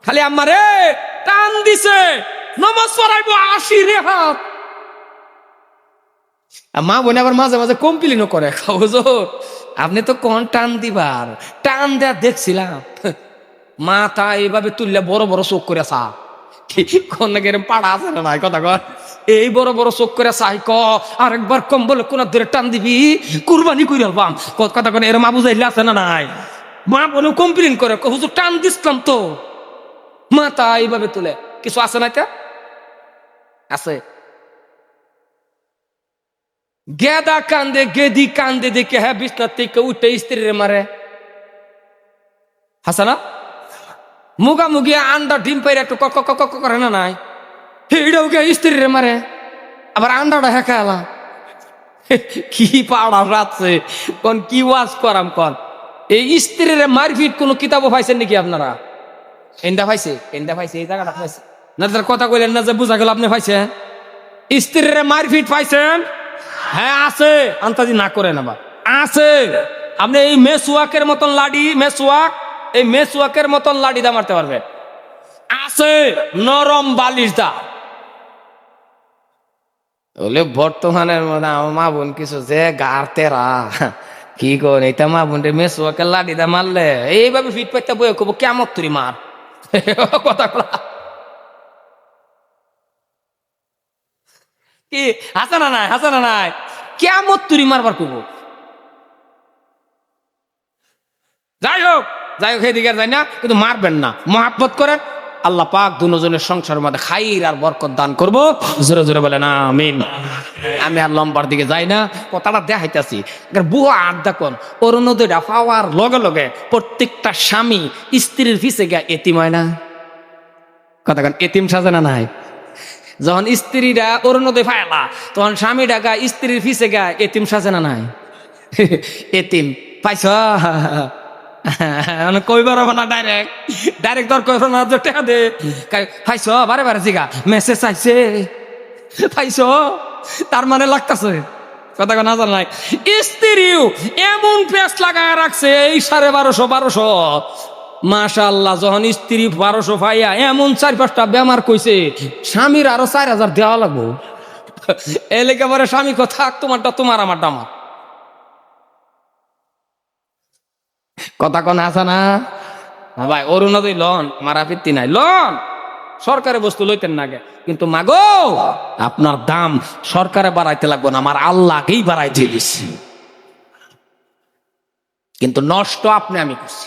খালি আমারে টান দিছে, নমাজ পড়াইবো 80 রেহাত। মা বোন আবার মাঝে মাঝে কমপ্লেনও করে, হুজুর আপনি তো কোন টান দিবার, টান দেয়া দেখছিলাম মাথা এইভাবে তুললে বড় বড় চোখ করে চা, কোন নাকি এরকম পাড়া আছে না নাই কথা কর, এই বড় বড় চোখ করে চাই ক আরেকবার কম বলে কোন ধরে টান দিবি কুরবানি করে আলবাম, কথা করে এরকম আবু জাইলে আছে না নাই? মা বোন কমপ্লেন করে, হুজুর টান দিছিলাম তো, মাথা এইভাবে তুলে, কিছু আছে না এটা আছে? গেদা কান্দে গেদি কান্দে দেখে হ্যাঁ বিছনার থেকে উঠে স্ত্রীরে মারে, হাসানা মুগামুগি আন্ডা ডিম পাইরে একটু কক কক কক করে না নাই, এইটাও গে স্ত্রীরে মারে, আবার আন্ডাটা হেঁকা এলা কি পাড়া রাখছে কোন, কি ওয়াজ করাম কন? এই স্ত্রীরে মারপিট কোনো কিতাবও পাইছেন নাকি আপনারা? এন্ডা পাইছে, এন্ডা পাইছে, এই জায়গাটা পাইছে না? তার কথা কইলেন না যে বুঝা গেল আপনি পাইছেন? স্ত্রীরে মারপিট পাইছেন? হ্যাঁ আছে, আন্তাজি না করেন আবার আছে। আপনি এই মেসওয়াকের মতন লাডি, মেসওয়াক, এই মেসওয়াকের মতন লাডি দা মারতে পারবেন, আছে নরম বালিশ দা। বলে বর্তমানের মধ্যে আমার মা বোন কিছু যে গাড়তেরা কি কর, এটা মা বোন মেসওয়াকের লাডি দা মারলে এইভাবে ফিট পাইতে বয়ে কব কেমন তুই মার কথা কি হাসা না নাই, হাসা না নাই, কেমন তুই মারবার কব। যাই হোক যাই হোক, এদিকে যাই না, কিন্তু মারবেন না, মহাব্বত করেন, আল্লাহ পাক দুজনের সংসারের মধ্যে খাইর আর বরকত দান করবো। জোরে জোরে বলেন আমিন। আমি আর লম্বার দিকে যাই না, কথাটা দেখাইতেছি বুয়া আড্ডা কন অরুণোদয়টা পাওয়ার লগে লগে প্রত্যেকটা স্বামী স্ত্রীর পিছে গিয়া এতিম হয় না? কথা কন, এতিম সাজে না নাই? যখন স্ত্রীরা অরুণোদয় পায়লা তখন স্বামী ডাকা স্ত্রীর পিছে গা এতিম সাজে না নাই? এতিম পাইছ কইবার হবে না, ডাইরেক্ট ডাইরেক্ট তোর কইবার না, টেকা দে পাইছ, বারে বারে জিগা মেসেজ আইছে পাইছ, তার মানে লাগতাছে কথা না জানা নাই। স্ত্রীও এমন পেস্ট লাগায় রাখছে এই 1250 মাশাআল্লাহ, যখন স্ত্রী 1200 পাইয়া এমন 4-5টা বেমার কইছে, স্বামীর আরো 4000 দেওয়া লাগবো। এলাকা পরে স্বামী থাক, তোমারটা তোমার, আমারটা আমার, কথা কোন আছে না ভাই? অরুণোদয় লন, মারাপিত্তি নাই, লন, সরকারি বস্তু লইতেন না, কিন্তু মাগো আপনার দাম সরকারে বাড়াইতে লাগবো না, আমার আল্লাহকেই বাড়াইতে দিচ্ছি, কিন্তু নষ্ট আপনি আমি করছি।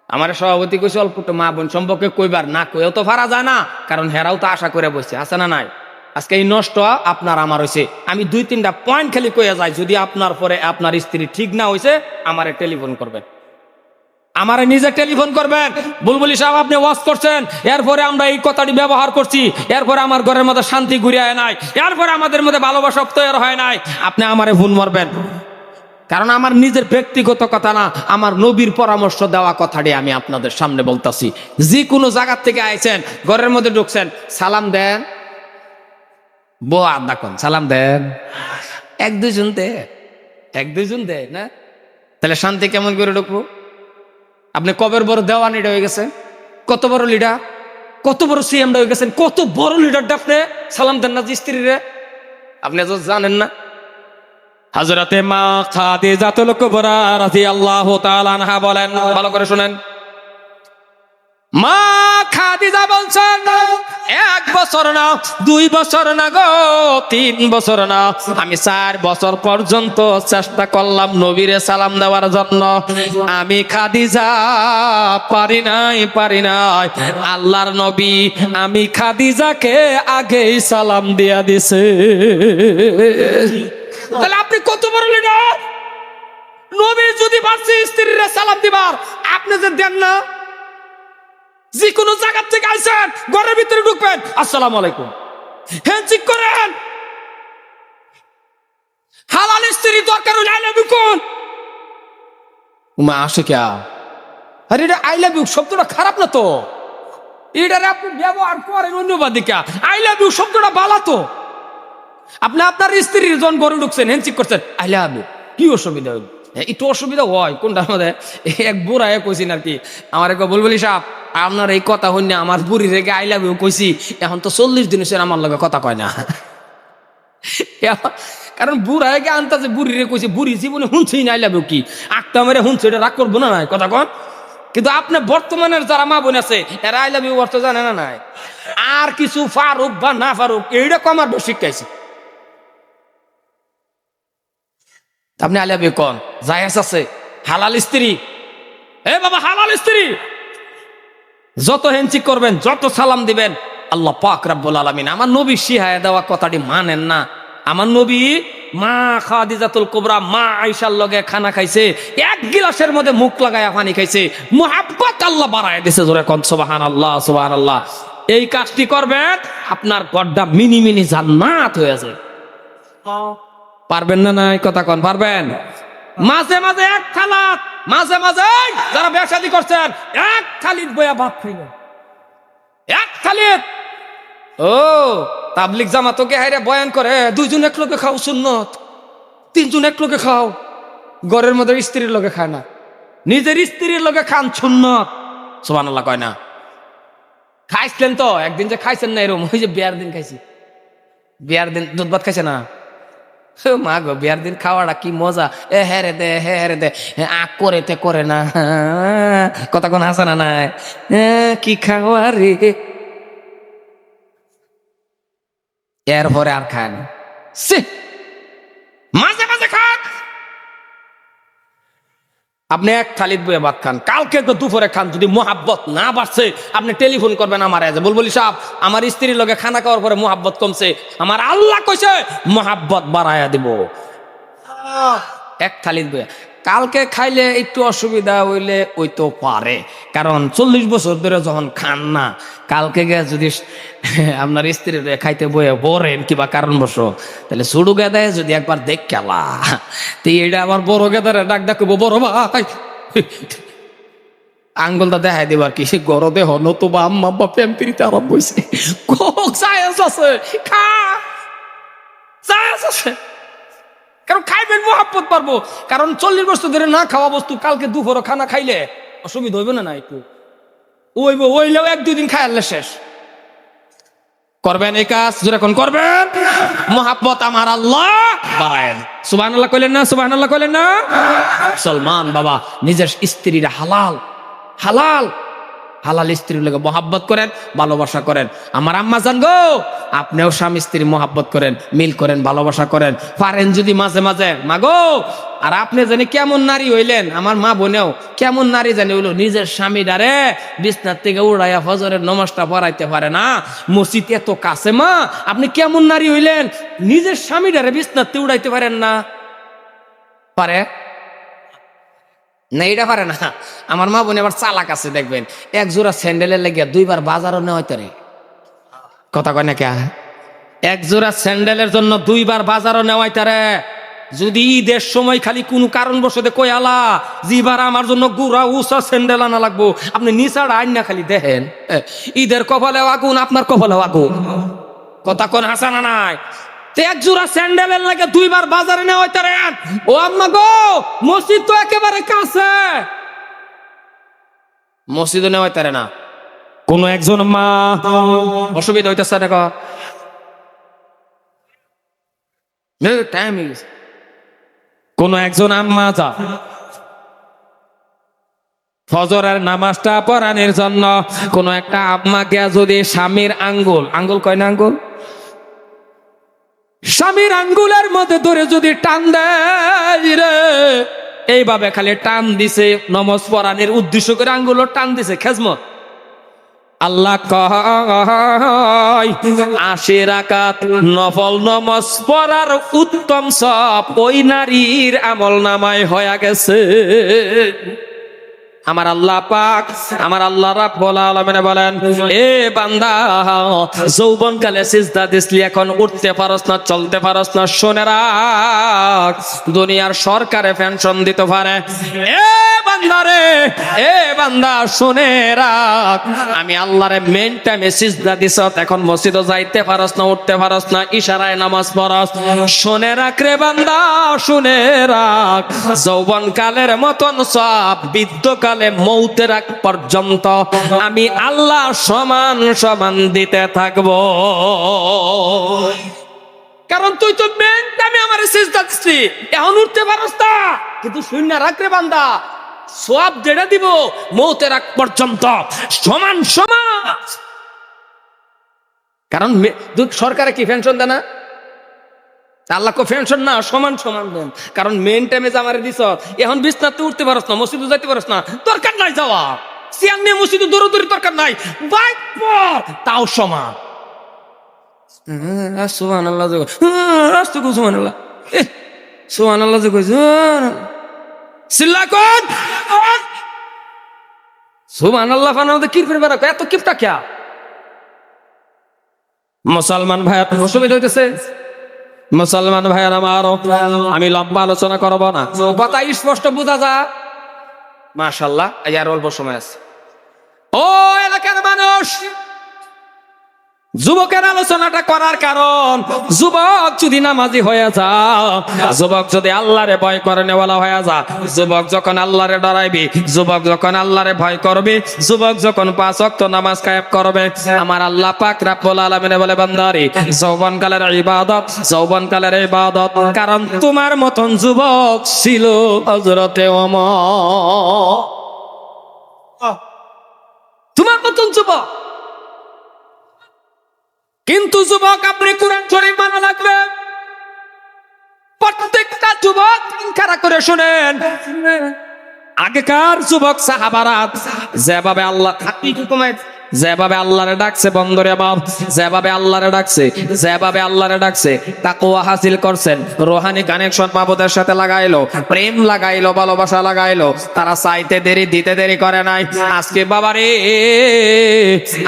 আমার সভাপতি কইছে অল্প তো মা বোন সম্পর্কে কইবার না, কইও তো পারা যায় না, কারণ হেরাও তো আশা করে বসছে, আছে না নাই? আজকে এই নষ্ট আপনার আমার হয়েছে, আমি 2-3টা পয়েন্ট খালি কইয়া যাই, যদি আপনার পরে আপনার স্ত্রী ঠিক না হয়েছে আমারে টেলিফোন করবেন, আমারে নিজে টেলিফোন করবেন, বুলবুলি সাহেব আপনি ওয়াজ করছেন, এরপরে আমরা এই কথাটি ব্যবহার করছি, এরপরে আমার ঘরের মধ্যে শান্তি ঘুরে হয় নাই, এরপরে আমাদের মধ্যে ভালোবাসা তৈরি হয় নাই, আপনি আমারে ফোন মারবেন, কারণ আমার নিজের ব্যক্তিগত কথা না, আমার নবীর পরামর্শ দেওয়া কথাটি আমি আপনাদের সামনে বলতাছি। যে কোনো জায়গার থেকে আইছেন, ঘরের মধ্যে ঢুকছেন, সালাম দেন, বোয়া দেখুন সালাম দেন, 1-2 জন দে, 1-2 জন দে না, তাহলে শান্তি কেমন করে ঢুকবো? আপনি কবের বড় দেওয়ানিটা হয়ে গেছে, কত বড় লিডার, কত বড় সিএমটা হয়ে গেছেন, কত বড় লিডারটা আপনি সালাম দেন না স্ত্রীরে? আপনি তো জানেন না। হযরতে মা খাদিজাতুল কুবরা রাদিয়াল্লাহু তাআলা আনহা বলেন, ভালো করে শুনেন, মা খাদিজা বলছেন 1 বছর না, 2 বছর না গো, 3 বছর না, আমি 4 বছর পর্যন্ত চেষ্টা করলাম নবীরে সালাম দেওয়ার জন্য, আমি খাদিজা পারি নাই। আল্লাহর নবী আমি খাদিজাকে আগেই সালাম দিয়া দিছে। তাহলে আপনি কত বড় লিডার? নবী যদি পারছে স্ত্রীরা সালাম দিবার, আপনি যে দেন না, যে কোনো জায়গা থেকে আইছেন, ঘরের ভিতরে ঢুকবেন, আসসালামু আলাইকুম হ্যান্ডশেক করেন, হালাল স্ত্রী দরকার হলে আই লাভ ইউ কোন মা আসে কে? আরে এটা আই লাভ ইউ শব্দটা খারাপ না তো, এটারে আপনি ব্যবহার করেন অন্যবাদ দিকে, আই লাভ ইউ শব্দটা ভালো তো। আপনি আপনার স্ত্রীর জন ঘরে ঢুকছেন, হ্যান্ডশেক করছেন, আই লাভ ইউ, কি অসুবিধা হইল? একটু অসুবিধা হয় কোনটা, আমাদের এক বুড়া কইছেন আর কি, আমার এক বুলবুলি সাহেব আপনার এই কথা হইনি আমার বুড়ি রেগে আই লাভ ইউ কইছি, এখন তো 40 দিন হয়েছে আমার লগে কথা কয় না। কারণ বুড়া রেগে আনতাছে বুড়ি রে কইছে, বুড়ি জীবনে শুনছেই না আই লাভ ইউ কি, আটটা মেরে শুনছে, এটা রাগ করবো না নাই কথা কন। কিন্তু আপনি বর্তমানের যারা মা বোন আছে এরা আই লাভ ইউ অর্থ জানে না নাই, আর কিছু ফারুক বা না ফারুক এইটা কমার শিখাইছে। আপনি আই লাভ ইউ কন, জায়েজ আছে, হালাল স্ত্রী, এ বাবা হালাল স্ত্রী, যত হ্যান্ডশেক করবেন, যত সালাম দিবেন, আল্লাহ পাক রব্বুল আলামিন আমার নবী শিখায় দেওয়া কথাটি মানেন না। আমার নবী মা খাদিজাতুল কুবরা মা আয়েশার লগে খানা খাইছে, এক গিলাসের মধ্যে মুখ লাগায়া পানি খাইছে, মুহাব্বত আল্লাহ বাড়ায় দিয়েছে। জোরে কোন সুবহানাল্লাহ সুবহানাল্লাহ। এই কাজটি করবেন আপনার গড্ডা মিনি মিনি জান্নাত হয়ে যায়। পারবেন না নাই কথা কোন, পারবেন? মাঝে মাঝে এক খালাত, মাঝে মাঝে যারা বিয়ে শাদী করছেন এক খালিদ বয়া ভাত খাইলেন, এক খালিদ। ও তাবলিগ জামাতকে হাইরে বয়ান করে 2 জন এক লোকে খাও সুন্নত, 3 জন এক লোকে খাও, ঘরের মধ্যে স্ত্রীর লোকে খায় না, নিজের স্ত্রীর লোকে খান সুন্নত। সুবহানাল্লাহ কয় না? খাইছিলেন তো একদিন, যে খাইছেন না এরকম, ওই যে বিয়ার দিন খাইছি, বিয়ার দিন দুধ ভাত খাইছে না? মা গো বিয়ার দিন খাওয়াটা কি মজা, এ হেরে দে হেরে দে, আগ করে তে করে না, কথা কোন আসে না নাই, কি খাওয়া রে। এরপরে আর খায় না, মাঝে মাঝে খান। আপনি এক থালিত বইয়ে ভাত খান, কালকে তো দুপুরে খান। যদি মোহাব্বত না বাড়ছে আপনি টেলিফোন করবেন আমার আজ, বলবলি সাহেব আমার স্ত্রীর লগে খানা খাওয়ার পরে মোহাব্বত কমছে, আমার আল্লাহ কইছে মোহাব্বত বাড়াইয়া দিব। এক থালিত বইয়া কালকে খাইলে একটু অসুবিধা হইলে ওই তো পারে, কারণ 40 বছর ধরে যখন খান না, কালকে গে যদি আপনার স্ত্রীর খাইতে বয়ে বরেন কিবা কারণবশ, তাহলে ছোট গেদায় যদি একবার দেখ খেলা, তো এটা আবার বড় গেদারে ডাক ডাকবো, বড় ভাই আঙ্গুলটা দেখাই দিব আর কি, সে গড় দেহ নতুবা আম্মা বা প্রেম পিড়িতে আরম্ভ হয়েছে, আছে খা আছে, কারণ খাইবেন মোহাব্বত পারবো। কারণ 40 বছর ধরে না খাওয়া বস্তু কালকে দুপুরে খানা খাইলে অসুবিধা হইবে না? না একটু ওইলেও 1-2 দিন খাইলে শেষ। করবেন এই কাজ, যখন করবেন মোহাব্বত আমার আল্লাহ বাড়ায়েন। সুবহানাল্লাহ কইলেন না? সুবহানাল্লাহ কইলেন না? মুসলমান বাবা নিজের স্ত্রীরা হালাল হালাল হালাল স্ত্রীর লগে মোহাব্বত করেন, ভালোবাসা করেন। আমার আম্মা জান গো, আপনিও স্বামী স্ত্রী মোহাব্বত করেন, মিল করেন, ভালোবাসা করেন, পারেন যদি মাঝে মাঝে। মা গো, আর আপনি জানি কেমন নারী হইলেন, আমার মা বোনেও কেমন নারী জানি হইলো, নিজের স্বামীটারে বিছনার থেকে উড়াইয়া ফজরের নামাজটা পড়াইতে পারে না, মসজিদ এত কাছে। মা আপনি কেমন নারী হইলেন, নিজের স্বামীটারে বিছনার থেকে উড়াইতে পারেন না? পারে না? এটা পারে না। আমার মা বোন আবার চালাক আছে, দেখবেন 1 জোড়া স্যান্ডেলের লেগে 2বার বাজারও নেওয়া হইতে, কথা কয় না কে? 1 জোড়া স্যান্ডেলের জন্য 2বার বাজারও নেওয়াইতে রে। যদি ঈদের সময় খালি কোন কারণবশত কই আলা জিবার আমার জন্য গুড়া উষা স্যান্ডেল আনা লাগবো, আপনি নিচাড় আইন না খালি দেখেন ঈদের কপালেও আগুন, আপনার কপালেও আগুন, কথা কোন হাসা না নাই? 1 জোড়া স্যান্ডেলের লাগে 2বার বাজারে নেওয়া হইতে রে। ও আম্মা গো, মসজিদ তো একেবারে কাছে, মসজিদও নেওয়া হইতে না। কোন একজন মা অসুবিধা হইতেছে দেখো, টাইম হয়ে গেছে। কোন একজন আম্মা যা ফজরের নামাজটা পড়ানোর জন্য কোন একটা আম্মাকে যদি স্বামীর আঙ্গুল কয় না, আঙ্গুল, স্বামীর আঙ্গুলের মধ্যে ধরে যদি টান দেয় রে, এইভাবে খালি টান দিছে, নামাজ পড়ানোর উদ্দেশ্য করে আঙ্গুল টান দিছে, খেজমত। আল্লাহ কয় 80 রাকাত নফল নামাজ পড়ার উত্তম সব ওই নারীর আমল নামায় হয়ে গেছে। আমার আল্লাহ পাক, আমার আল্লাহ রাব্বুল আলামিন বলেন, এ বান্দা যৌবন কালে সিজদা দিসলি, এখন উঠতে পারস না, চলতে পারস না, শুনে রাখ দুনিয়ার সরকারে পেনশন দিতে পারে। এ বান্দারে, এ বান্দা শুনে রাখ, আমি আল্লাহরে মেন টাইমে সিজদা দিছ, এখন মসজিদে যাইতে পারস না, উঠতে পারস না, ইশারায় নামাজ পড়স। শুনে রাখ রে বান্দা, শুনে রাখ, যৌবন কালের মতন সব বৃদ্ধকালে মৌতের আগ পর্যন্ত আমি আল্লাহ সমান সমান দিতে থাকবো। কারণ তুই তো মেন টাইমে আমার সিজদা দিছিস, এখন উঠতে পারস না, কিন্তু শূন্য রাখ রে বান্দা, সব যেটা দিব মৌতের আগ পর্যন্ত সমান সমান। কারণ সরকারে কি পেনশন দেয় না? আল্লাহ কো পেনশন না, সমান সমান দেন। কারণ মেন টাইমে যে আমার দিছ, এখন বিছনাতে উঠতে পারস না, মসজিদে যাইতে পারস না, দরকার নাই যাওয়া, সিয়াং নিয়ে মসজিদে দৌড়াদৌড়ি দরকার নাই, বাইক পর তাও সমান। সুবহানাল্লাহ, সুবহানাল্লাহ, সুবহানাল্লাহ যে কইছ, চিল্লা কোন সুবহানাল্লাহ ফানাতে কি ফিরবে না, এত কিপটা কে? মুসলমান ভাই অসুবিধা হইতেছে। মুসলমান ভাইয়ের আমার, আমি লম্বা আলোচনা করব না, কথা স্পষ্ট বোঝা যা। মাশাআল্লাহ, আর অল্প সময় আছে। ও এলাকার মানুষ, যুবকের আলোচনাটা করার কারণ, যুবক যদি নামাজি হয়ে যা, যুবক যদি আল্লাহরে ভয় করে নেওয়ালা হয়ে যা, যুবক যখন আল্লাহরে ডরাইবি, যুবক যখন আল্লাহরে ভয় করবে, যুবক যখন 5 ওয়াক্ত নামাজ কায়েম করবে, আমার আল্লাহ পাক রব্বুল আলামিন বলে, বান্দারে যৌবনকালের ইবাদত, যৌবনকালের ইবাদত। কারণ তোমার মতন যুবক ছিল হযরতে ওমর, তোমার মতন যুবক। কিন্তু যুবক আপনি কোরআন শরীফ মানা লাগবে। প্রত্যেকটা যুবক খাড়া করে শুনেন, আগেকার যুবক সাহাবারা যেভাবে আল্লাহ যেভাবে আল্লাহরে ডাকছে, বন্দরে বাপ যেভাবে আল্লাহরে ডাকছে, যেভাবে আল্লাহরে ডাকছে, তাকওয়া হাসিল করছেন, রোহানি কানেকশন মাবুদের সাথে লাগাইলো, প্রেম লাগাইলো, ভালোবাসা লাগাইলো, তারা চাইতে দেরি দিতে দেরি করে নাই। আজকে বাবারে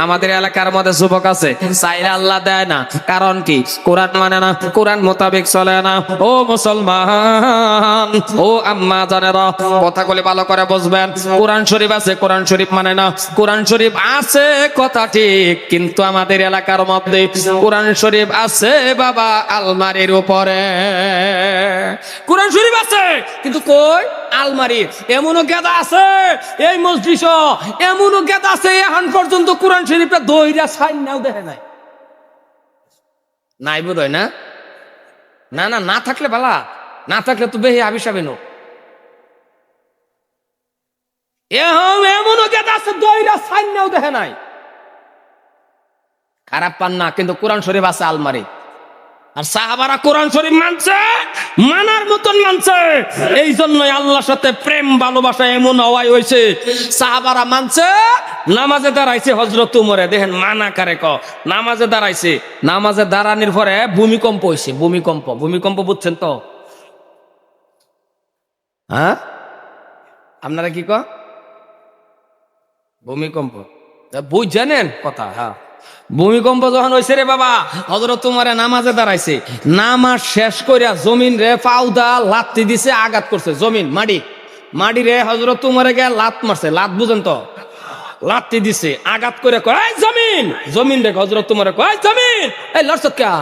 আমাদের এলাকার মধ্যে যুবক আছে, চাইলে আল্লাহ দেয় না। কারণ কি? কোরআন মানে না, কোরআন মোতাবেক চলে না। ও মুসলমান, ও আম্মা জানেরা, কথাগুলি ভালো করে বুঝবেন। কোরআন শরীফ আছে, কোরআন শরীফ মানে না। কোরআন শরীফ আছে কথা ঠিক, কিন্তু আমাদের এলাকার মধ্যে কোরআন শরীফ আছে বাবা আলমারির উপরে। কোরআন শরীফ আছে কিন্তু কই? আলমারি। এমনও গেদা আছে এই মসজিদ, এমনও গেদা আছে এখন পর্যন্ত কোরআন শরীফটা দইরা সাইন নাও দেখে নাই। নাই বোধ হয় না, না না, না থাকলে বালা, না থাকলে তো বেহে আবিসাবে নো। এমনও গেদা আছে দইরা সাইন নাও দেখে নাই। খারাপ পান না, কিন্তু কোরআন শরীফ আছে আলমারি। আর সাহাবারা কোরআন শরীফ মানছে, মানার মতন মানছে। এই জন্যই আল্লাহর সাথে প্রেম ভালোবাসা এমন হওয়াই হয়েছে। সাহাবারা মানছে, নামাজে দাঁড়াইছে হযরত উমরে, দেখেন মানা কারে ক, নামাজে দাঁড়াইছে, নামাজে দাঁড়ানোর পরে ভূমিকম্প হয়েছে। ভূমিকম্প, ভূমিকম্প বুঝছেন তো? হ্যাঁ, আপনারা কি ক? ভূমিকম্প বুঝ জানেন কথা? হ্যাঁ, ভূমিকম্প যখন হয়েছে রে বাবা, হযরত উমরে নামাজে দাঁড়াইছে, নামাজ শেষ করিয়া জমিন রে পাউদা লাত্তি দিছে, আঘাত করছে জমিন, মাটি রে হযরত উমরে গিয়ে লাত মারছে। লাত বুঝেন তো? লাত্তি দিছে, আঘাত করে কয় জমিন, জমিন রে হযরত উমরে কয় জমিন, এই লড়ছ কে?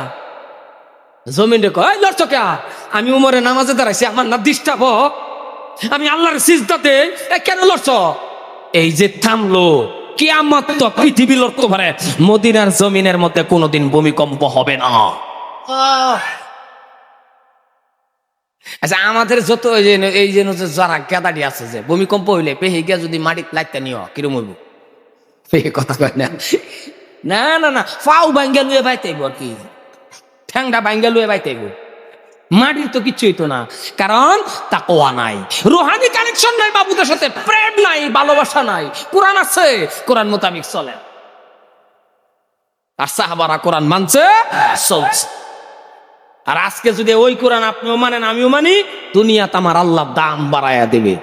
জমিন রে কয় লড়ছ কে? আমি উমরে নামাজে দাঁড়াইছি, আমার না ডিস্টার্ব, আমি আল্লাহর সিজদাতে, কেন লড়ছ? এই যে থামলো, কিয়ামত তো পৃথিবী লড়তে পারে, মদিনার জমিনের মধ্যে কোনোদিন ভূমিকম্প হবে না। আচ্ছা, আমাদের যত এই যে যারা গেদাড়ি আছে, যে ভূমিকম্প হইলে পেহে গিয়া যদি মাটিতে লাগতে নিও, কিরম হইব? কথা কয় না, না না না, ফাউ ভাঙ্গা লুয়ে বাইতেইব, আর কি ঠ্যাংটা ভাঙ্গা লুয়ে বাইতেইব। মাটির তো কিচ্ছুই তো না, কারণ তাকওয়া নাই, রুহানি কানেকশন নাই, বাবুদের সাথে প্রেম নাই, ভালোবাসা নাই। কোরআন আছে, কোরআন মোতাবেক চলে। আর সাহাবারা কোরআন মানছে, চলছে। আর আজকে যদি ওই কোরআন আপনিও মানেন, আমিও মানি, দুনিয়াতে আমার আল্লাহ দাম বাড়ায়া দিবে।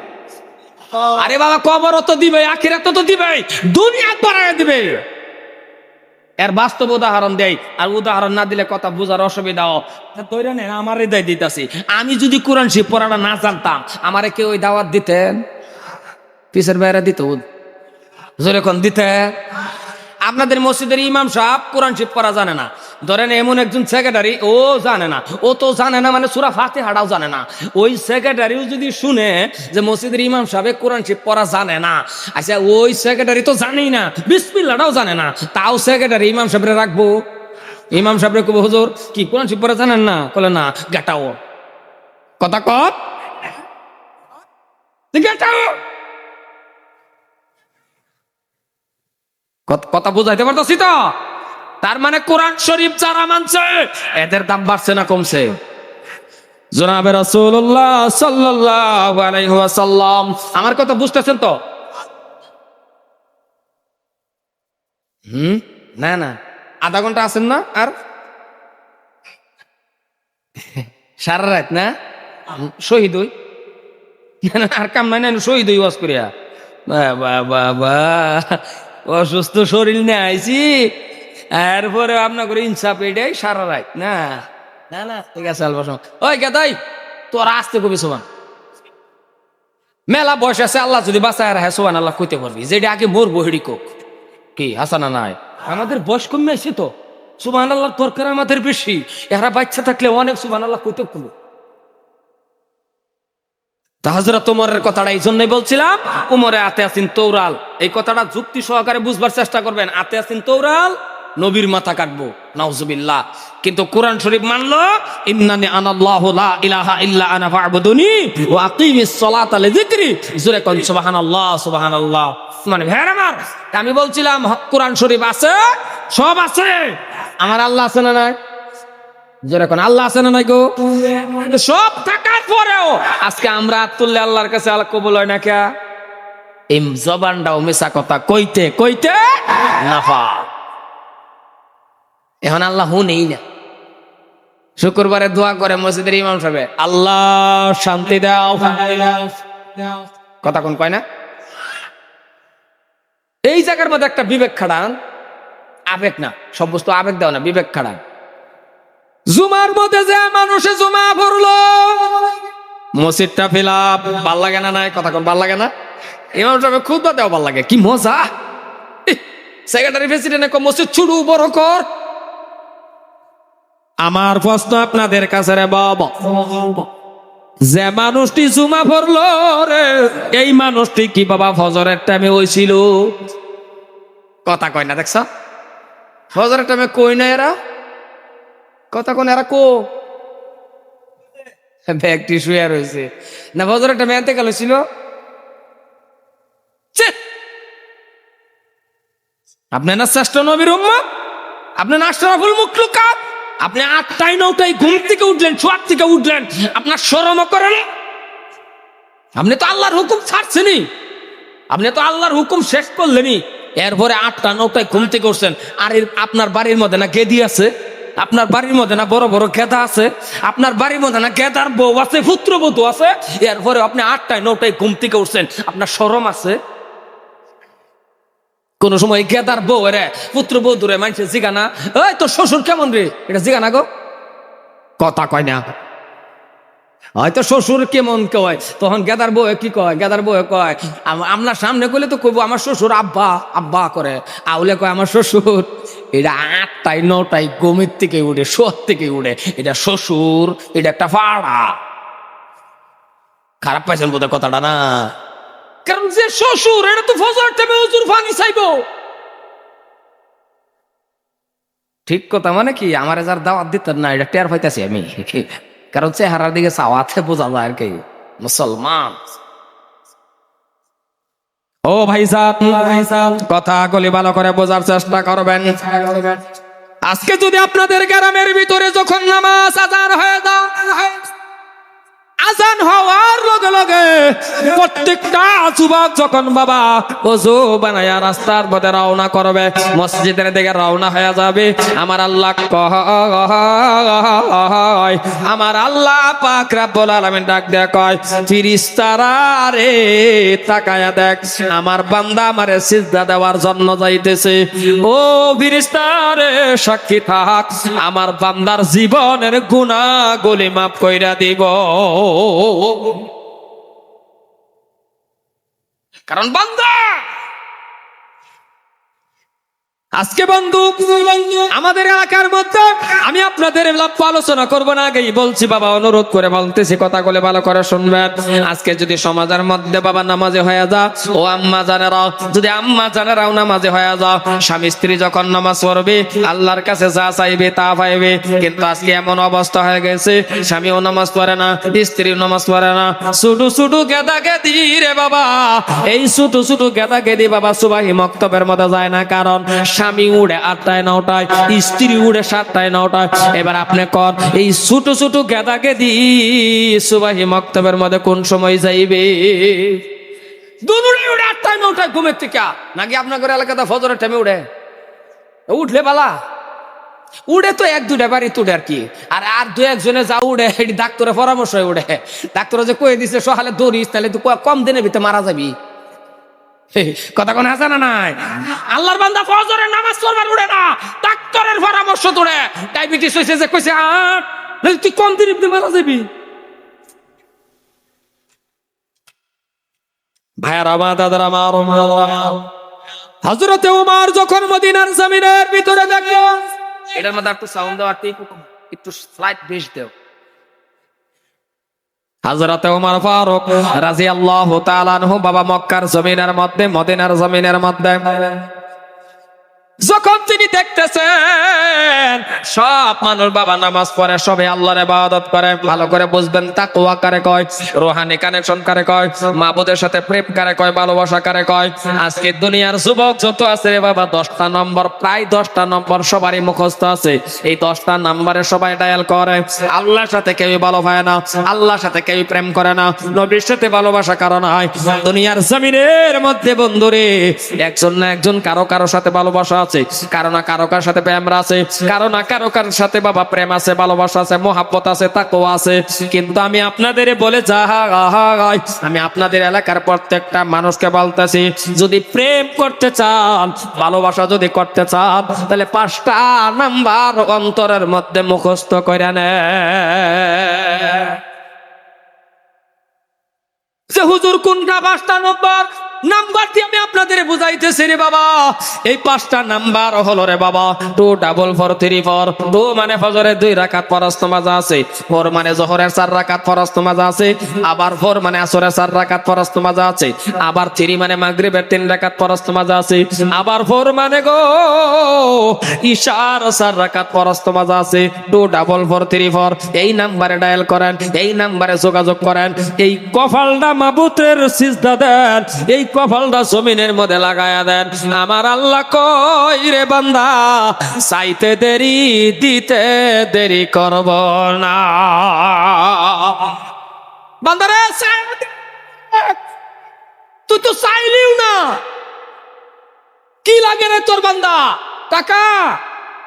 আরে বাবা, কবরও তো দিবে, আখিরাতও তো দিবে, দুনিয়া বাড়ায়া দিবে। এর বাস্তব উদাহরণ দেয়, আর উদাহরণ না দিলে কথা বুঝার অসুবিধা। আমার হৃদয় দিতেছি, আমি যদি কোরআন শিব পড়াটা না জানতাম, আমারে কেউ ওই দাওয়াত দিতেন? পিসের বাইরে দিত যেরকম দিতে। আপনাদের মসজিদের ইমাম সাহেব কোরআন শরীফ পড়া জানে না, ধরেন এমন একজন সেক্রেটারি ও জানে না, ও তো জানে না মানে সূরা ফাতিহাটাও জানে না, ওই সেক্রেটারিও যদি শুনে যে মসজিদের ইমাম সাহেব কোরআন শরীফ পড়া জানে না, আচ্ছা ওই সেক্রেটারি তো জানেই না, বিসমিল্লাহটাও জানে না, তাও সেক্রেটারি ইমাম সাহেবরে রাখবো? ইমাম সাহেবরে কব হুজুর কি কোরআন শরীফ পড়া জানেন না? বলে না, গেটাও কথা কত গেটাও কথা বুঝাইতে পারতাছি তো? তার মানে কোরআন শরীফ যারা মানছে এদের দাম বাড়ছে না কমছে? জনাবে রাসূলুল্লাহ সাল্লাল্লাহু আলাইহি ওয়াসাল্লাম, আমার কথা বুঝতেছেন তো? না না, আধা ঘন্টা আছেন না আর? সারা রাত না শহীদ হই, আর কাম নাই না শহীদ হই ওয়াজ করিয়া। বাবা বাবা, অসুস্থ শরীর নিয়ে আইছি, এরপরে আপনার করে ইনসাফ এটাই সারা রাত না? না না ঠিক আছে আলবাস। ওই গেদাই তোর আসতে কবি সোমান মেলা বয়স আছে, আল্লাহ যদি বাঁচায় রাখে সোমান আল্লাহ কইতে পারবি, যেটা আগে মরবো হেডি কোক কি হাসানা নাই? আমাদের বয়স কমে আসছে তো, সুবহান আল্লাহ দরকার আমাদের বেশি। এরা বাচ্চা থাকলে অনেক সুবহান আল্লাহ কইতে পারবো। হযরত ওমরের কথাটা এই জন্যই বলছিলাম, উমরে আতে আসিন তৌরাল, এই কথাটা যুক্তি সহকারে বুঝবার চেষ্টা করবেন। আতে আসিন তৌরাল, নবীর মাথা কাটবো নাউজুবিল্লাহ, কিন্তু কোরআন শরীফ মানলো ইন্নানি আনাল্লাহু লা ইলাহা ইল্লা আনা ফা'বুদুনি ওয়া আকিমিস সালাতা লিযিকরি। জোরে কোন সুবহানাল্লাহ সুবহানাল্লাহ। মানে ভাইরা আমার, আমি বলছিলাম কোরআন শরীফ আছে, সব আছে, আমার আল্লাহ আছে না নাই? যেরকম আল্লাহ আছে না নাই গো? সব থাকার পরেও আজকে আমরা তুললে আল্লাহর কাছে আল্লাহ কবুল হয় না কে? এই জবানটাও মিছা কথা কইতে কইতে নাফা। এখন আল্লাহ হুনেই না। শুক্রবারে দোয়া করে মসজিদের ইমাম সাহেব, আল্লাহ শান্তি দাও, কথা কোন কয় না? এই জায়গার মধ্যে একটা বিবেক খাড়ান, আবেগ না, সব বস্তু আবেগ দাও না, বিবেক খাড়ান। জুমার মধ্যে যে মানুষে জুমা পড়লো, মসজিদটা ফিলাপ, ভাল লাগে না? নাই কথা কোন ভাল লাগে না? ইমাম সাহেব খুতবা দেওয়া ভাল লাগে, কি মজা। সেক্রেটারি প্রেসিডেন্ট মসজিদ ছুড়ু বড় কর। আমার প্রশ্ন আপনাদের কাছে রে বাবা, যে মানুষটি জুমা পড়লো রে, এই মানুষটি কি বাবা ফজরের টাইমে হইছিল? কথা কয় না, দেখছ ফজরের টাইমে কই না এরা, কথা কোন এরা কো ব্যাগটি শুয়ে রয়েছে না? ফজরের টাইমে এতে গেল ছিল। আপনি না শ্রেষ্ঠ নবীর উম্মত, আপনি না আশরাফুল মাখলুকাত, আপনি 8টায় 9টায় ঘুম থেকে উঠলেন, শোয়ার থেকে উঠলেন, আপনার শরম করে না? আপনি তো আল্লাহর হুকুম ছাড়ছেনই, আপনি তো আল্লাহর হুকুম শেষ করলেনই, এরপরে 8টা 9টায় ঘুম থেকে উঠছেন। আর আপনার বাড়ির মধ্যে না গেদি আছে, আপনার বাড়ির মধ্যে না বড় বড় গেদা আছে, আপনার বাড়ির মধ্যে না গেদার বউ আছে, পুত্রবধূ আছে, এরপরে আপনি 8টায় 9টায় ঘুম থেকে উঠছেন, আপনার শরম আছে? কোন সময় গেদার বউ রে পুত্রবধূ রে মানুষের জিগানা, ওই তোর শ্বশুর কেমন রে, এটা জিগানা গো, কথা কয় না। হয়তো শ্বশুর কেমন কয়, তখন গেদার বউ কি কয়? গেদার বউ কয় আপনার সামনে কইলে তো কইব আমার শ্বশুর আব্বা আব্বা করে, আউলে কয় আমার শ্বশুর। এটা 8টায় 9টায় গমির থেকে উঠে, শোয়ার থেকে উঠে, এটা শ্বশুর, এটা একটা ফাড়া। খারাপ পাইছেন বোধহয় কথাটা না? কারণ যে শ্বশুর, এটা তো ফজর টাইমে হুজুর পানি চাইবো। ঠিক কথা মানে কি, আমার যার দাওয়াত দিতেন না, এটা টের পাইতেছি আমি, কারণ চেহারার দিকে চাওয়াতে বোঝা যায় আর কি মুসলমান। ও ভাই সাহেব, কথা গুলি ভালো করে বোঝার চেষ্টা করবেন। আজকে যদি আপনাদের গ্রামের ভিতরে যখন নামাজ আজান হয়ে যায়, আজান হওয়ার লগে লগে প্রত্যেকটা যুবক যখন বাবা ওযু বানায়া রাস্তার পথে রওনা করবে, মসজিদের দিকে রওনা হয়ে যাবে, আমার আল্লাহ কয়, আমার আল্লাহ পাক রব্বুল আলামিন ডাক দেয়া কয়, ফেরেশতারা রে তাকায়া দেখ, আমার বান্দা আমারে সিজদা দেওয়ার জন্য যাইতেছে। ও ফেরেশতারা রে সাক্ষী থাক, আমার বান্দার জীবনের গুনাহগুলি মাফ কইরা দিব। কারণ বান্দা আজকে বন্ধু আমাদের এলাকার মধ্যে আমি আপনাদের আলোচনা করবো না, আগেই বলছি বাবা, অনুরোধ করে বলতেছি, কথাগুলো ভালো করে শুনবেন। আজকে যদি সমাজের মধ্যে বাবা নামাজে হয়ে যা, ও আম্মা জানেরাও, যদি আম্মা জানেরাও নামাজে হয়ে যাও, স্বামী স্ত্রী যখন নামাজ পড়বে আল্লাহর কাছে যা চাইবে তা পাইবে। কিন্তু আজকে এমন অবস্থা হয়ে গেছে, স্বামীও নামাজ পড়ে না, স্ত্রীও নামাজ পড়ে না, ছোটু ছোটু গেদা গেদি রে বাবা, এই ছোটু ছোটু গেদা গেদি বাবা সুবাহি মক্তবের মধ্যে যায় না, কারণ স্বামী উড়ে 8টায় 9টায়, স্ত্রী উড়ে 7টায় 9টায়। এবার আপনি কর, এই ছোট ছোট গেদা গেদি সুবাহি মক্তবের মধ্যে কোন সময় যাইবে? দুনুরে উড়ে 8টায় 9টায় ঘুমের থেকে, নাকি আপনাদের এলাকাতে ফজরের টাইমে উড়ে? উঠলে বালা উড়ে তো 1-2টা বাড়ি তুড়ে আর কি, আর 2-1 জনে যা উড়ে এটি ডাক্তারের পরামর্শ উড়ে। ডাক্তার যে কয়ে দিছে সকালে দৌড়িস, তাহলে তুই কম দিনের ভিতরে মারা যাবি। কথা কোন আছে না নাই? আল্লাহর বান্দা ফজরের নামাজ পড়বার উড়ে না, ডাক্তারের পরামর্শ তোড়ে। ডায়াবেটিস হইছে যে কইছে তুই কম দিনের ভিতরে মারা যাবি। ভাইয়ার আমার দাদার আমার হযরতে ওমর যখন মদিনার জমিনের ভিতরে দেখলো, এটার মধ্যে একটু সাউন্ড দাও, একটু স্লাইড বেশ দাও। হযরতে ওমর ফারুক রাদিয়াল্লাহু তাআলা আনহু বাবা মক্কার জমিনের মধ্যে, মদিনার জমিনের মধ্যে যখন তিনি দেখতেছেন সব মানুষ বাবা নামাজ পড়ে, সবে আল্লাহর ইবাদত করে, ভালো করে বুঝবেন তাকওয়া কারে কয়, রূহানি কানেকশন কারে কয়, মাবুদের সাথে প্রেম কারে কয়, ভালোবাসা কারে কয়। আজকে দুনিয়ার যুবক যত আছে রে বাবা 10টা নম্বর, প্রায় 10টা নম্বর সবারই মুখস্থ আছে। এই 10টা নম্বরে সবাই ডায়াল করে, আল্লাহর সাথে কেউ ভালো হয় না, আল্লাহর সাথে কেউ প্রেম করে না, নবীর সাথে ভালোবাসা কারণ হয়। দুনিয়ার জমিনের মধ্যে বন্ধুরে একজন না একজন কারো কারো সাথে ভালোবাসা আছে, কারো না কারো কার সাথে প্রেম আছে, কারো না কারো কার সাথে বাবা প্রেম আছে, ভালোবাসা আছে, মোহাব্বত আছে, তাকওয়া আছে। কিন্তু আমি আপনাদের বলে যাই, আমি আপনাদের এলাকার প্রত্যেকটা মানুষকে বলতেছি, যদি প্রেম করতে চান, ভালোবাসা যদি করতে চান, তাহলে 5টা নাম্বার অন্তরের মধ্যে মুখস্থ করে নেন। যে হুজুর কোনটা 5টা নাম্বার দিয়ে আমি আপনাদের বুঝাইতেছি রে বাবা, এই 5টা নাম্বার হলো রে বাবা 2 4 4 3 4। 2 মানে ফজরের 2 রাকাত ফরজ নামাজ আছে, 4 মানে যোহরের 4 রাকাত ফরজ নামাজ আছে, আবার 4 মানে আসরের 4 রাকাত ফরজ নামাজ আছে, আবার 3 মানে মাগরিবের 3 রাকাত ফরজ নামাজ আছে, আবার 4 মানে গো ইশার 4 রাকাত ফরজ নামাজ আছে। 2 4 4 3 4 এই নাম্বারে ডায়াল করেন, এই নাম্বারে যোগাযোগ করেন, এই কপালটা মাবুতের সিজদা দেন, এই কপালটা জমিনের মধ্যে লাগায়া দেন। আমার আল্লাহ কই রে বান্দা, চাইতে দেরি দিতে দেরি করব না। বান্দারে তুই তো চাইলিও না, কি লাগে রে তোর বান্দা? টাকা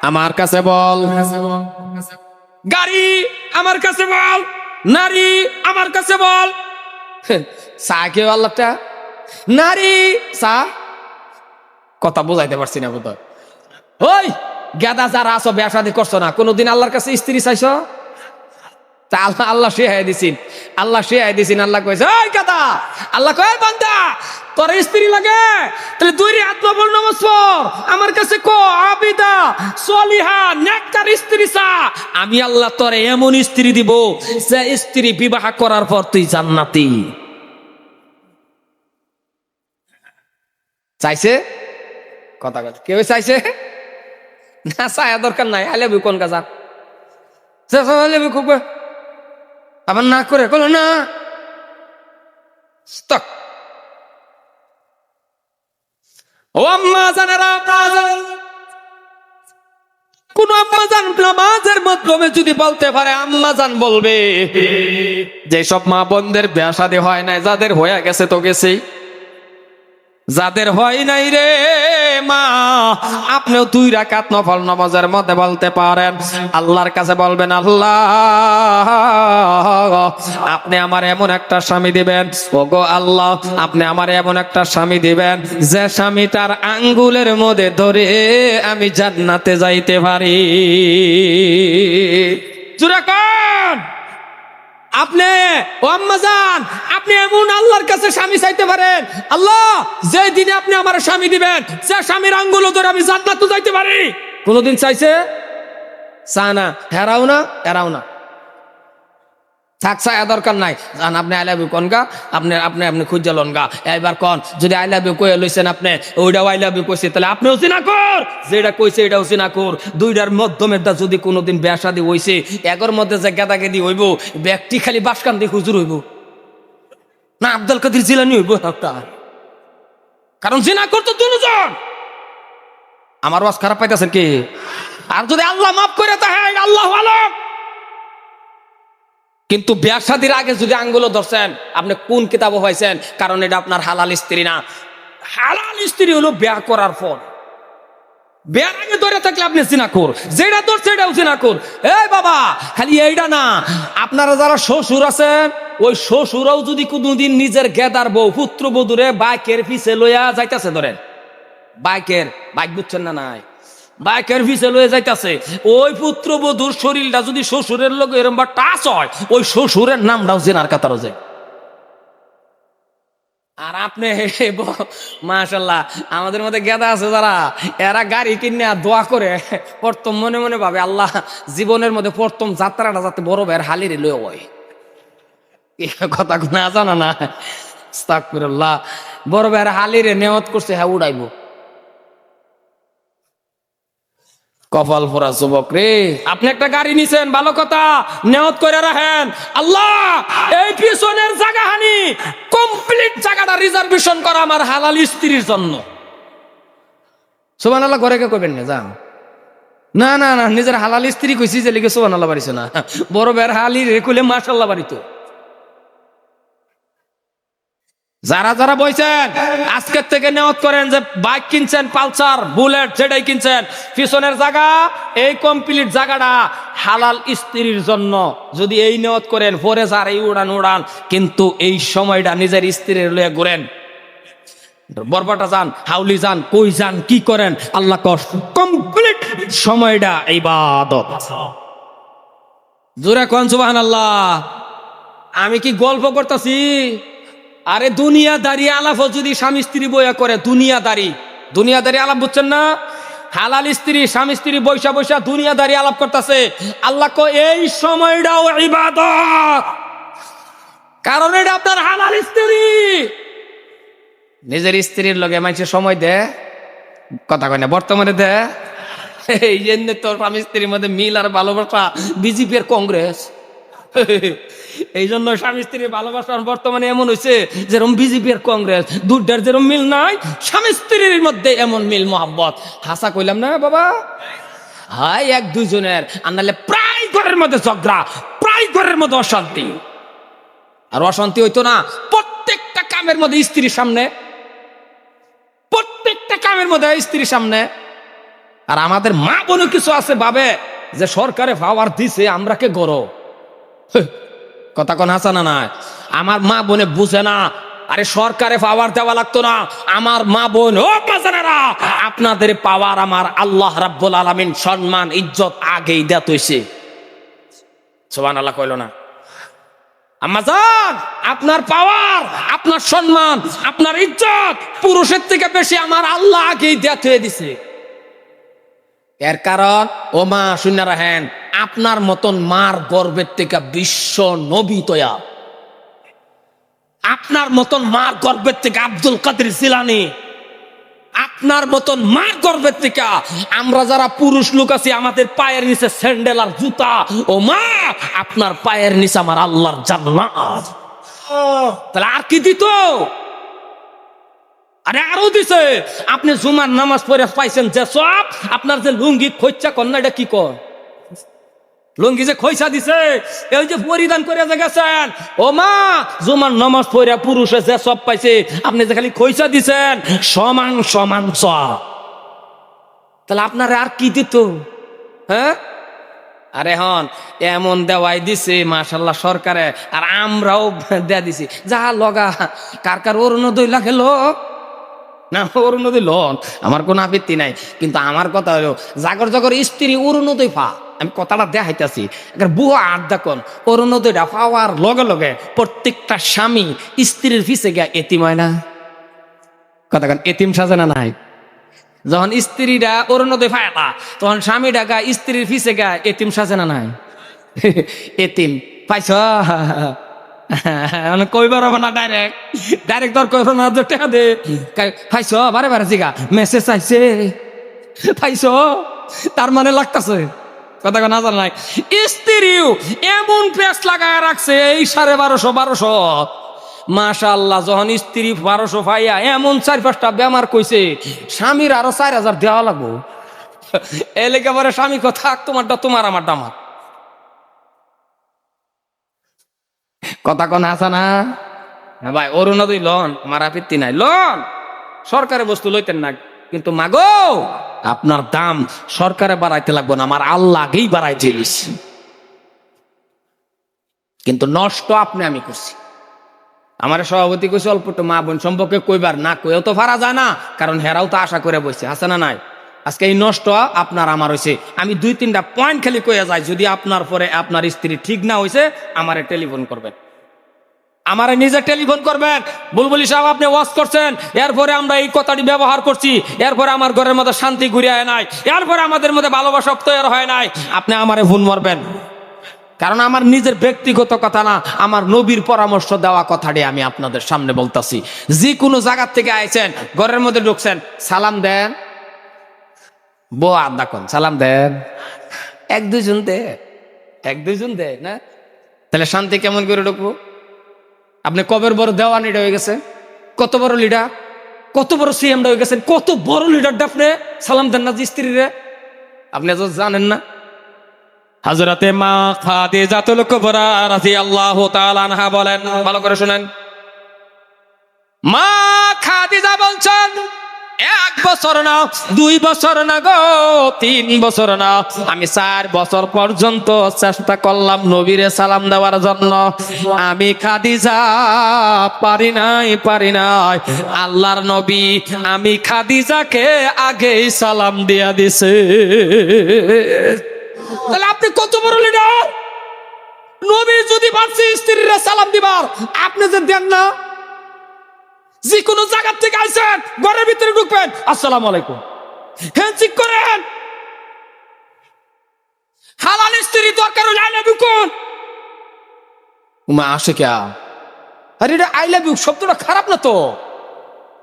আমার কাছে বল, গাড়ি আমার কাছে বল, নারী আমার কাছে বল। চা কেউ আল্লাহটা নারী চা, কথা বুঝাইতে পারছি না বোধ। ওই গাদা যারা আছো বিয়া শাদী করছো না, কোনোদিন আল্লাহর কাছে স্ত্রী চাইছো? তা আল্লাহ শেহাই দিছিন, আল্লাহ শেহাই দিছিন। আল্লাহ কইছে ওই গাদা, আল্লাহ কয় বান্দা তোর স্ত্রী লাগে, তাহলে 2 রাত নফল নামাজ পড়, আমার কাছে কো আবিদা সলিহা নেককার স্ত্রী চা, আমি আল্লাহ তোরে এমন স্ত্রী দিব যে স্ত্রী বিবাহ করার পর তুই জান্নাতি। চাইছে? কথা কথা কেউ চাইছে না? চায়া দরকার নাই, আই লাভ ইউ কোন কাজা খুব আবার না করে কল না স্টক। ও আম্মা জানেরা, কোন আম্মা জান নামাজের মাধ্যমে যদি বলতে পারে, আম্মা জান বলবে যেসব মা বোনদের বিয়া শাদী হয় নাই, যাদের হয়ে গেছে তো গেছে, যাদের হয় নাই রে মা, আপনিও 2 রাকাত নফল নামাজের মধ্যে বলতে পারেন, আল্লাহর কাছে বলবেন আল্লাহ আপনি আমার এমন একটা স্বামী দিবেন, ওগো আল্লাহ আপনি আমার এমন একটা স্বামী দিবেন যে স্বামীটার আঙ্গুলের মধ্যে ধরে আমি জান্নাতে যাইতে পারি। জোরে কোন আপনি ও আম্মাজান, আপনি এমন আল্লাহর কাছে স্বামী চাইতে পারেন, আল্লাহ যে দিনে আপনি আমার স্বামী দিবেন, সে স্বামীর আঙ্গুল ধরে আমি জান্নাতে যাইতে পারি। কোনদিন চাইছে? চায় না। হেরাও না, এরাও না। থাক চায়া দরকার নাই। জান আপনি আই লাভ ইউ কন গা, আপনি আপনি আপনি খুঁজে লন গা। এবার কন যদি আই লাভ ইউ কয়ে লইছেন আপনি, ওইটাও আই লাভ ইউ কইছে, তাহলে আপনিও চিনা কর, যেটা কইছে এটাও চিনা কর। দুইটার মাধ্যমে যদি কোনোদিন বিয়া শাদী হইছে, এগর মধ্যে যে গেদাগেদি হইব, ব্যক্তি খালি বাসকান্দি হুজুর হইব না আব্দুল কাদের জিলানী হইব একটা, কারণ জিনা করতো দুজন। আমার ওয়াজ খারাপ পাইতেছেন কি? আর যদি আল্লাহ মাফ করে তাহে আল্লাহ ভালো। কিন্তু বিয়া শাদীর আগে যদি আঙ্গুল ধরছেন, আপনি কোন কিতাব হয়েছেন? কারণ এটা আপনার হালাল স্ত্রী না। হালাল স্ত্রী হলো বিয়া করার পর। বিয়ার আগে ধরে থাকলে আপনি জিনাখোর, যেটা ধরছে এটাও জিনাখোর। এই বাবা, খালি এইটা না, আপনারা যারা শ্বশুর আছেন, ওই শ্বশুরাও যদি কোনোদিন নিজের গেদার বউ পুত্রবধূরে বাইকের পিছে লইয়া যাইতেছে, ধরেন বাইকের বাইক বুঝছেন না নাই, বাইকের পিছে লয়ে যাইতেছে, ওই পুত্রবধূর শরীরটা যদি শ্বশুরের লোক এরম বা টাচ হয়, ওই শ্বশুরের নামটাও জেনার কাতারও যায়। আর আপনি মাশাল্লাহ, আমাদের মধ্যে গেদা আছে যারা, এরা গাড়ি কিনে দোয়া করে প্রথম মনে মনে ভাবে আল্লাহ জীবনের মধ্যে প্রথম যাত্রাটা যাতে বড় ভাইয়ের হালিরে লয়ে হয়। কথা না জানা না, আস্তাগফিরুল্লাহ, বড় ভাইয়ের হালিরে নেওয়াত করছে, হ্যাঁ উড়াইবো। কপাল পোড়া যুবক রে, আপনি একটা গাড়ি নিছেন, ভালো কথা, নেওয়াত করে রাখেন, আল্লাহ এই পিছনের জায়গাহানি কমপ্লিট জায়গাটা রিজার্ভেশন করা আমার হালাল স্ত্রীর জন্য। সুবহানাল্লাহ ঘরে কে কইবেন না, যান না না না, নিজের হালাল স্ত্রী কইছি যে লিখে সুবহানাল্লাহ বাড়িছে না, বড় বের হালি রে কইলে মাশাআল্লাহ বাড়িতো। যারা যারা বইছেন আজকের থেকে নিয়ত করেন যে বাইক কিনছেন, পালসার বুলেট যেটাই কিনছেন, পিছনের জায়গা এই কমপ্লিট জায়গাটা হালাল স্ত্রীর জন্য। যদি এই নিয়ত করেন, পরে যার এই উড়ান উড়ান, কিন্তু এই সময়টা নিজের স্ত্রীর লয়ে ঘুরেন, বরবাটা যান, হাউলি যান, কই যান, কি করেন, আল্লাহ কমপ্লিট সময়টা ইবাদত। জোরে কোন সুবহানাল্লাহ। আমি কি গল্প করতেছি? আরে দুনিয়াদারি আলাপ যদি স্বামী স্ত্রী বইয়া করে, দুনিয়াদারি আলাপ বুঝছেন না? হালাল স্ত্রী স্বামী স্ত্রী বৈশা বৈশা দুনিয়াদারি আলাপ করতেছে, আল্লাহ কো এই সময়টাও ইবাদত, কারণ এটা আপনার হালাল স্ত্রী। নিজের স্ত্রীর লগে মানুষে সময় দেয়, কথা কয় না বর্তমানে দেয়। এই জন্য তোর স্বামী স্ত্রীর মধ্যে মিল আর ভালোবাসা বিজেপির কংগ্রেস। এই জন্য স্বামী স্ত্রীর ভালোবাসার বর্তমানে এমন হয়েছে, যেরকম বিজেপি আর কংগ্রেস দুটার যেরকম মিল নাই, স্বামী স্ত্রীর মধ্যে এমন মিল মহাব্বত। হাসা কইলাম না বাবা, হাই এক দুইজনের, আনালে প্রায় ঘরের মধ্যে ঝগড়া, প্রায় ঘরের মধ্যে অশান্তি। আর অশান্তি হইতো না প্রত্যেকটা কামের মধ্যে স্ত্রীর সামনে, প্রত্যেকটা কামের মধ্যে স্ত্রীর সামনে। আর আমাদের মা বোনও কিছু আছে ভাবে যে সরকারে পাওয়ার দিছে, আমরা কে গরো, কথা কোন হাসা না নাই। আমার মা বোনে বুঝে না, আরে সরকারে পাওয়ার দেওয়া লাগতো না, আমার মা বোন ও বাজানেরা, আপনাদের পাওয়ার আমার আল্লাহ রাব্বুল আলামিন সম্মান ইজ্জত আগেই দেত হইছে। সুবহানাল্লাহ কইলো না? আম্মা জান, আপনার পাওয়ার, আপনার সম্মান, আপনার ইজ্জত পুরুষের থেকে বেশি আমার আল্লাহ আগেই দেত হয়ে দিছে। এর কারণ ও মা শুনে রাখেন, আপনার মতন মার গর্ভের থেকে বিশ্ব নবী তৈয়া, আপনার মতন মার গর্ভের থেকে আব্দুল কাদের জিলানী, আপনার মতন মার গর্ভের থেকে আমরা যারা পুরুষ লোক আছি, আমাদের পায়ের নিচে স্যান্ডেল আর জুতা, ও মা আপনার পায়ের নিচে আমার আল্লাহর জান্নাত। তাহলে আর কি দিত? আরে আরো দিছে। আপনি জুমার নামাজ পড়ে পাইছেন যে সব, আপনার যে লুঙ্গি খৈচা কন্যা, এটা কি কর, লুঙ্গি যে খৈসা দিছে, এই যে পরিধান করে যে গেছেন, ও মা জুমার নামাজ পড়ে পুরুষে যে সব পাইছে, আপনি যে খালি খৈসা দিছেন, সমান সমান সব। তাহলে আপনার আর কি দিত? হ্যাঁ, আরে হন এমন দেওয়াই দিছে মাশাআল্লাহ সরকারে, আর আমরাও দেয়া দিছি। যা লগা কার কার অরুণোদয় লাগে লোক না, অরুণোদয় লোন আমার কোনো আপত্তি নাই, কিন্তু আমার কথা হলো জাগর জাগর স্ত্রী অরুণোদয় পা, আমি কথাটা দেখাইতেছি বুয়া আড্ডা কন অরুণোদয়টা পাওয়ার লগে লগে প্রত্যেকটা স্বামী স্ত্রীর পিছে গিয়া এতিম হয় না? কথা কন, এতিম সাজে না নাই? যখন স্ত্রীরা অরুণোদয় পায় না তখন স্বামীটা গা স্ত্রীর পিছে গা এতিম সাজে না নাই? এতিম পাইছ কইবার হবে না, ডাইরেক্ট ডাইরেক্ট তোর কইব না, টাকা দে পাইছ, বারে বারে জিগা মেসেজ আইছে পাইছ, তার মানে লাগতাছে। কথা না জানা নাই, স্ত্রীও এমন পেস লাগায় রাখছে এই 1250 মাশাআল্লাহ। যখন স্ত্রী 1200 পাইয়া এমন 4-5টা বেমার কইছে, স্বামীর আরো 4000 দেওয়া লাগবো। এলাকা পরে স্বামী কথা তোমারটা তোমার, আমারটা আমার। কথা কোন আসা না? হ্যাঁ ভাই, অরুণোদয় লন, আমার আপত্তি নাই, লন, সরকারের বস্তু লইতেন না, কিন্তু মাগো আপনার দাম সরকারে বাড়াইতে লাগবে না, আমার আল্লাহ আগেই বাড়াই দিয়েছ। কিন্তু নষ্ট আমি করছি। আমার সভাপতি কইছে অল্প একটু মা বোন সম্পর্কে কইবার, না কইও তো পারা যায় না, কারণ হেরাও তো আশা করে বসছে, আছে না নাই? আজকে এই নষ্ট আপনার আমার হয়েছে। আমি 2-3টা পয়েন্ট খালি কইয়া যাই, যদি আপনার পরে আপনার স্ত্রী ঠিক না হয়েছে আমারে টেলিফোন করবেন, আমারে নিজে টেলিফোন করবেন, বুলবুলি সাহেব আপনি ওয়াজ করছেন, এরপরে আমরা এই কথাটি ব্যবহার করছি, এরপরে আমার ঘরের মধ্যে শান্তি ঘুরে হয় নাই, এরপরে আমাদের মধ্যে ভালোবাসা তৈরি হয় নাই, আপনি আমারে ফোন মারবেন। কারণ আমার নিজের ব্যক্তিগত কথা না, আমার নবীর পরামর্শ দেওয়া কথাটি আমি আপনাদের সামনে বলতাছি। যে কোনো জায়গার থেকে আইছেন, ঘরের মধ্যে ঢুকছেন, সালাম দেন, বউ আড্ডা কন, সালাম দেন, 1-2 দে, 1-2 দে না, তাহলে শান্তি কেমন করে ঢুকবো? আপনি কবের বড় দেওয়ানিটা হয়ে গেছে, কত বড় লিডার, কত বড় সিএমটা হয়ে গেছেন, কত বড় লিডারটা আপনি সালাম দেন না স্ত্রীরে? আপনি তো জানেন না। হযরতে মা খাদিজাতুল কুবরা রাদিয়াল্লাহু তাআলা আনহা বলেন, ভালো করে শুনেন, মা খাদিজা বলছেন 1 বছর না, 2 বছর না গো, 3 বছর না, আমি 4 বছর পর্যন্ত চেষ্টা করলাম নবীরে সালাম দেওয়ার জন্য, আমি খাদিজা পারি নাই। আল্লাহর নবী আমি খাদিজাকে আগেই সালাম দিয়া দিছে। তাহলে আপনি কত বড় লিডার? নবী যদি পারছে স্ত্রীরা সালাম দিবার, আপনি যে দেন না। যে কোনো জায়গা থেকে আইছেন, ঘরের ভিতরে ঢুকবেন, আসসালামু আলাইকুম, হ্যান্ডশেক করেন। হালাল স্ত্রী দরকার হলে আই লাভ ইউ কোন মা আসে কে? আরে এটা আই লাভ ইউ শব্দটা খারাপ না তো,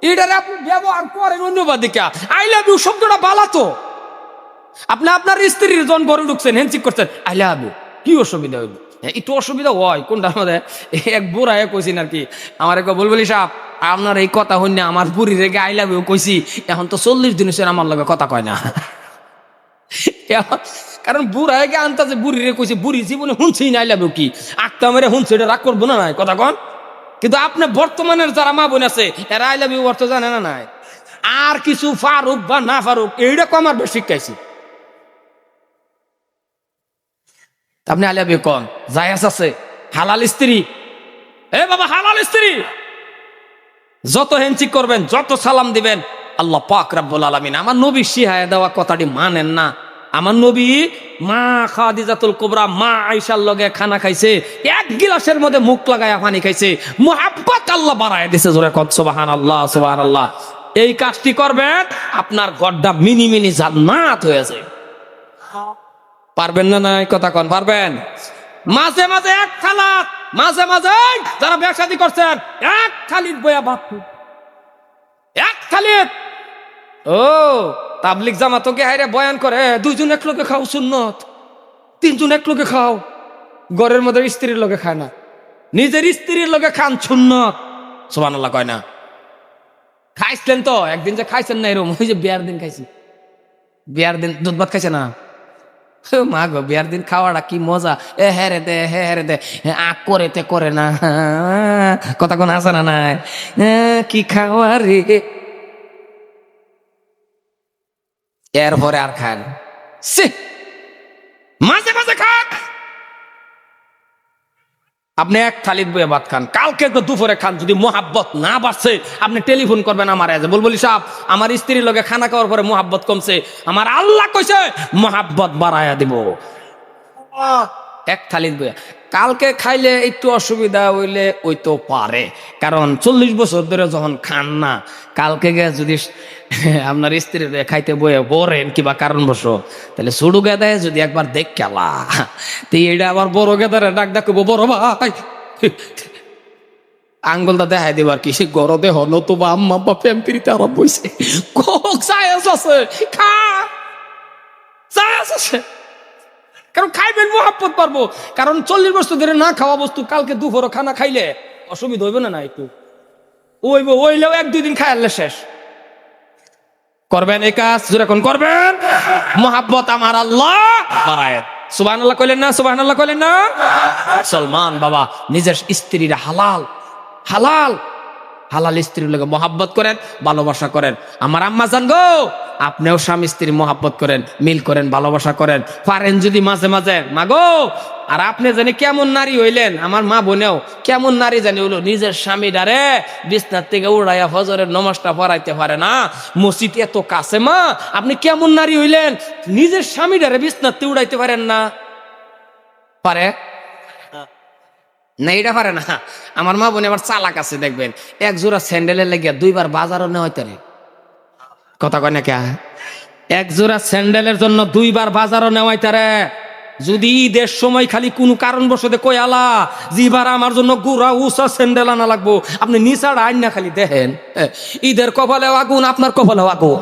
এটারে আপনি ব্যবহার করেন অন্যবাদ দিকে। আই লাভ ইউ শব্দটা বালা তো। আপনি আপনার স্ত্রীর জন ঘরে ঢুকছেন, হ্যান্ডশেক করছেন, আই লাভ ইউ, কি অসুবিধা হইব? একটু অসুবিধা হয় কোনটার মধ্যে? এক বুড়া কইছেন আর কি, আমার এক বুলবুলি সাহেব আপনার এই কথা হইনি, আমার বুড়ি রেগে আই লাভ ইউ কইছি, এখন তো 40 দিন হয়েছে আমার লগে কথা কয় না। কারণ বুড়া গে আনতাছে, বুড়ি রে কইছে, বুড়ি জীবনে শুনছি না আই লাভ ইউ কি, আক্তা মেরে শুনছে, এটা রাগ করবো না নাই কথা কন। কিন্তু আপনার বর্তমানের যারা মা বোন আছে, এরা আই লাভ ইউ অর্থ জানে না নাই। আর কিছু ফারুক বা না ফারুক, এইটা কমার বেশ শিখাইছি। আপনি আই লাভ ইউ কন, জায়েজ আছে। হালাল স্ত্রী, এ বাবা হালাল স্ত্রী, যত হ্যান্ডশেক করবেন, যত সালাম দিবেন, আল্লাহ পাক রব্বুল আলামিন আমার নবী শিখায় দেওয়া কথাটি মানেন না। আমার নবী মা খাদিজাতুল কুবরা মা আয়েশার লগে খানা খাইছে, 1 গিলাসের মধ্যে মুখ লাগায়া পানি খাইছে, মুহাব্বত আল্লাহ বাড়ায় দিয়েছে। জোরে কত সুবহানাল্লাহ, সুবহানাল্লাহ। এই কাজটি করবেন, আপনার ঘরটা মিনি মিনি জান্নাত হয়ে যাবে। পারবেন না? নাই কথা কন, পারবেন? মাঝে মাঝে এক খালাত, মাঝে মাঝে যারা ব্যবসায়ী করছেন, 1 খালিদ বয়া ভাত, 1 খালিদ। ও তাবলিগ জামাতকে হাইরে বয়ান করে, 2 জন এক লোকে খাও সুন্নত, 3 জন এক লোকে খাও। ঘরের মধ্যে স্ত্রীর লোকে খায় না, নিজের স্ত্রীর লোকে খান সুন্নত। সুবহানাল্লাহ কয় না? খাইছিলেন তো একদিন, যে খাইছেন না এরকম, ওই যে বিয়ার দিন খাইছি, বিয়ার দিন দুধ ভাত খাইছে না? মা গো, বিয়ার দিন খাওয়াটা কি মজা। এ হ্যাঁ রে দে, হ্যাঁ রে দে, আগ করে তে করে না, কথা কোন আসে না নাই, কি খাওয়া রে। এরপরে আর খান, মাঝে মাঝে খান। আপনি 1 থালিত বয়ে ভাত খান, কালকে তো দুপুরে খান। যদি মোহাব্বত না বাড়ছে, আপনি টেলিফোন করবেন আমার, বলবলি সাহেব আমার স্ত্রীর লগে খানা খাওয়ার পরে মোহাব্বত কমছে, আমার আল্লাহ কইছে মোহাব্বত বাড়ায়া দিব। এক থালি বইয়া। কালকে খাইলে একটু অসুবিধা হইলে ওই তো পারে, কারণ 40 বছর ধরে যখন খান না, কালকে গে যদি আপনার স্ত্রীর খাইতে বয়ে বরেন কিবা কারণবশ, তাহলে ছোট গেদায় যদি একবার দেখ খেলা, তো এটা আবার বড় গেদারে ডাক ডাকবো, বড় ভাই আঙ্গুলটা দেখাই দিব আর কি, সে গড় দেহ নতুবা আম্মা বা প্যাম্পিরিতে আরব বইছে আছে, খা আছে, কারণ খাইবেন মোহাব্বত পারবো। কারণ 40 বছর ধরে না খাওয়া বস্তু কালকে দুপুরও খানা খাইলে অসুবিধা হইবে না? না একটু ওইলেও 1-2 দিন খাইলে শেষ। করবেন এই কাজ যখন করবেন, মোহাব্বত আমার আল্লাহ বাড়ায়। সুবহানাল্লাহ কইলেন না? সুবহানাল্লাহ কইলেন না? সলমান বাবা নিজের স্ত্রীরা হালাল হালাল হালাল স্ত্রীর লোকে মোহাব্বত করেন, ভালোবাসা করেন। আমার আম্মা জান গো, আপনিও স্বামী স্ত্রী মোহাব্বত করেন, মিল করেন, ভালোবাসা করেন, পারেন যদি মাঝে মাঝে। মা গো, আর আপনি জানি কেমন নারী হইলেন, আমার মা বোনেও কেমন নারী জানি হইলো, নিজের স্বামীটারে বিছনার থেকে উড়াইয়া ফজরের নমাজটা পড়াইতে পারে না, মসজিদ এত কাছে। মা, আপনি কেমন নারী হইলেন, নিজের স্বামীটারে বিছনার থেকে উড়াইতে পারেন না? পারে না? এটা পারে না। আমার মা বোনে আবার চালাক আছে, দেখবেন এক জোড়া স্যান্ডেলের লেগে 2বার বাজারও নেওয়া হইতে রে। কথা কয় না কে? এক জোড়া স্যান্ডেলের জন্য 2বার বাজারও নেওয়াইতে রে। যদি ঈদের সময় খালি কোন কারণবশত কই আলা জিবার আমার জন্য গুড়া উষা স্যান্ডেল আনা লাগবো, আপনি নিচাড় আইন না খালি দেখেন, ঈদের কপালে আগুন, আপনার কপালে আগুন।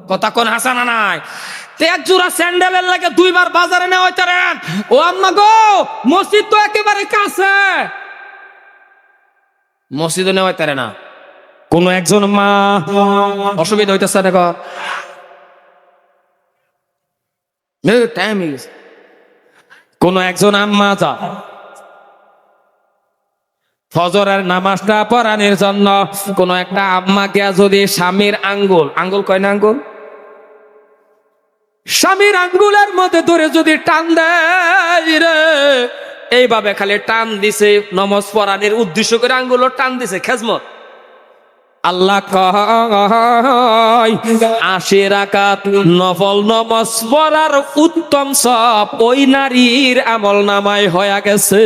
কথা কোন হাসা না নাই? এক জোড়া স্যান্ডেলের লাগে 2বার বাজারে নেওয়া হইতে রে। ও আম্মা গো, মসজিদ তো একেবারে কাছে, মসজিদে নেওয়া হইতে না। কোন একজন মা অসুবিধা হইতেছে, দেখো টাইম হয়ে গেছে। কোন একজন আম্মা যা ফজরের নামাজটা পড়ানোর জন্য কোন একটা আম্মাকে যদি স্বামীর আঙ্গুল কয় না, আঙ্গুল, স্বামীর আঙ্গুলের মধ্যে ধরে যদি টান দেয় রে, এইভাবে খালি টান দিছে, নমাজ পড়ানোর উদ্দেশ্য করে আঙ্গুল টান দিছে, খেজমত। আল্লাহ কয় 80 রাকাত নফল নমাজ পড়ার উত্তম সব ওই নারীর আমল নামায় হয়ে গেছে।